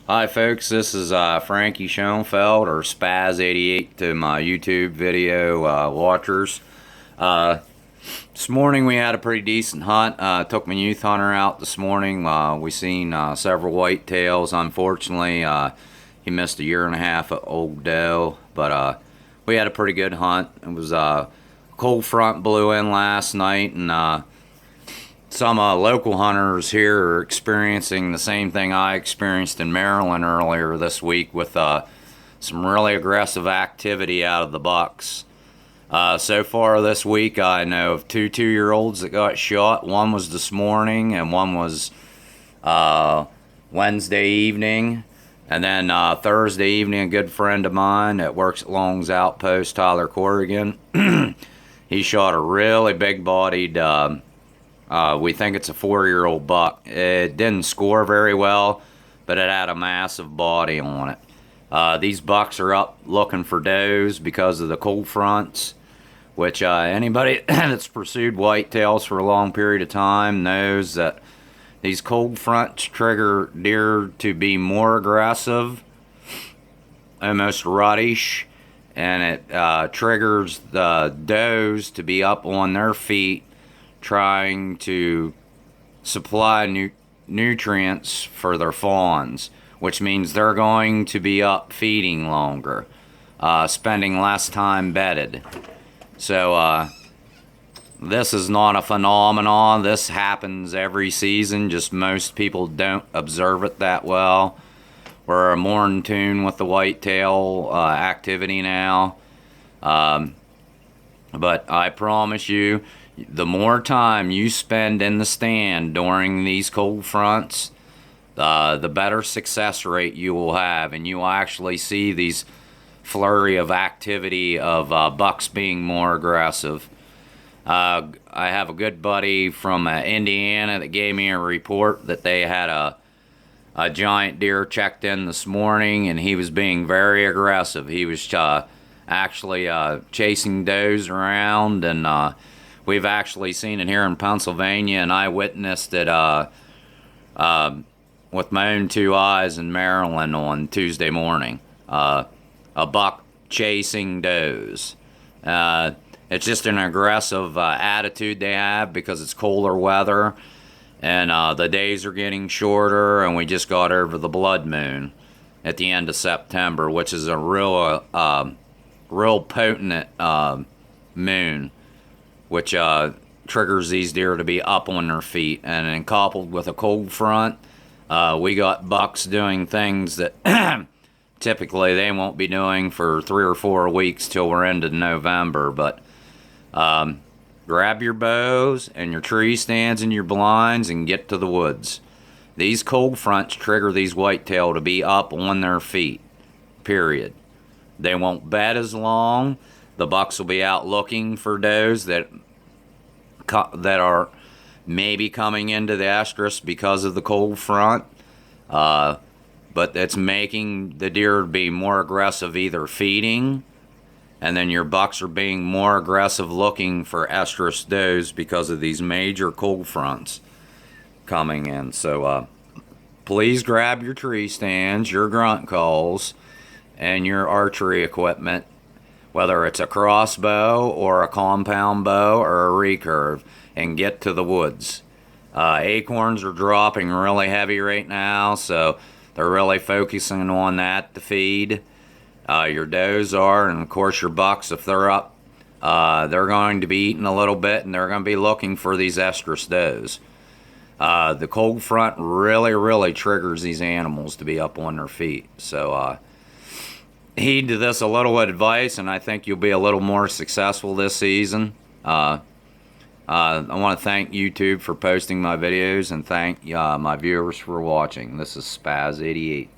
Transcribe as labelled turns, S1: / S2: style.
S1: Hi folks, this is Frankie Schoenfeld or Spaz88 to my YouTube video watchers. Uh, this morning we had a pretty decent hunt. Took my youth hunter out this morning. We seen several whitetails. Unfortunately, he missed a year and a half of old doe, but we had a pretty good hunt. It was cold front blew in last night, and some local hunters here are experiencing the same thing I experienced in Maryland earlier this week with some really aggressive activity out of the bucks. So far this week, I know of two 2-year-olds that got shot. One was this morning, and one was Wednesday evening. And then Thursday evening, a good friend of mine that works at Long's Outpost, Tyler Corrigan, he shot a really big-bodied we think it's a 4-year-old buck. It didn't score very well, but it had a massive body on it. These bucks are up looking for does because of the cold fronts, which anybody that's pursued whitetails for a long period of time knows that these cold fronts trigger deer to be more aggressive, almost ruddish, and it triggers the does to be up on their feet trying to supply nutrients for their fawns, which means they're going to be up feeding longer, spending less time bedded. So this is not a phenomenon. This happens every season, just most people don't observe it that well. We're more in tune with the whitetail activity now. But I promise you, the more time you spend in the stand during these cold fronts, the better success rate you will have, and you will actually see these flurry of activity of bucks being more aggressive. I have a good buddy from Indiana that gave me a report that they had a giant deer checked in this morning, and he was being very aggressive. He was actually chasing does around, and we've actually seen it here in Pennsylvania, and I witnessed it with my own two eyes in Maryland on Tuesday morning. A buck chasing does. It's just an aggressive attitude they have because it's colder weather, and the days are getting shorter, and we just got over the blood moon at the end of September, which is a real potent moon, which triggers these deer to be up on their feet. And then coupled with a cold front, we got bucks doing things that typically they won't be doing for 3 or 4 weeks till we're into November. But grab your bows and your tree stands and your blinds and get to the woods. These cold fronts trigger these whitetail to be up on their feet, period. They won't bed as long. The bucks will be out looking for does that are maybe coming into the estrus because of the cold front, but it's making the deer be more aggressive either feeding, and then your bucks are being more aggressive looking for estrus does because of these major cold fronts coming in. So please grab your tree stands, your grunt calls, and your archery equipment, whether it's a crossbow or a compound bow or a recurve, and get to the woods. Acorns are dropping really heavy right now, so they're really focusing on that to feed. Your does are, and of course your bucks, if they're up, they're going to be eating a little bit, and they're going to be looking for these estrus does. The cold front really triggers these animals to be up on their feet. So heed to this a little advice, and I think you'll be a little more successful this season. I want to thank YouTube for posting my videos, and thank my viewers for watching. This is Spaz88.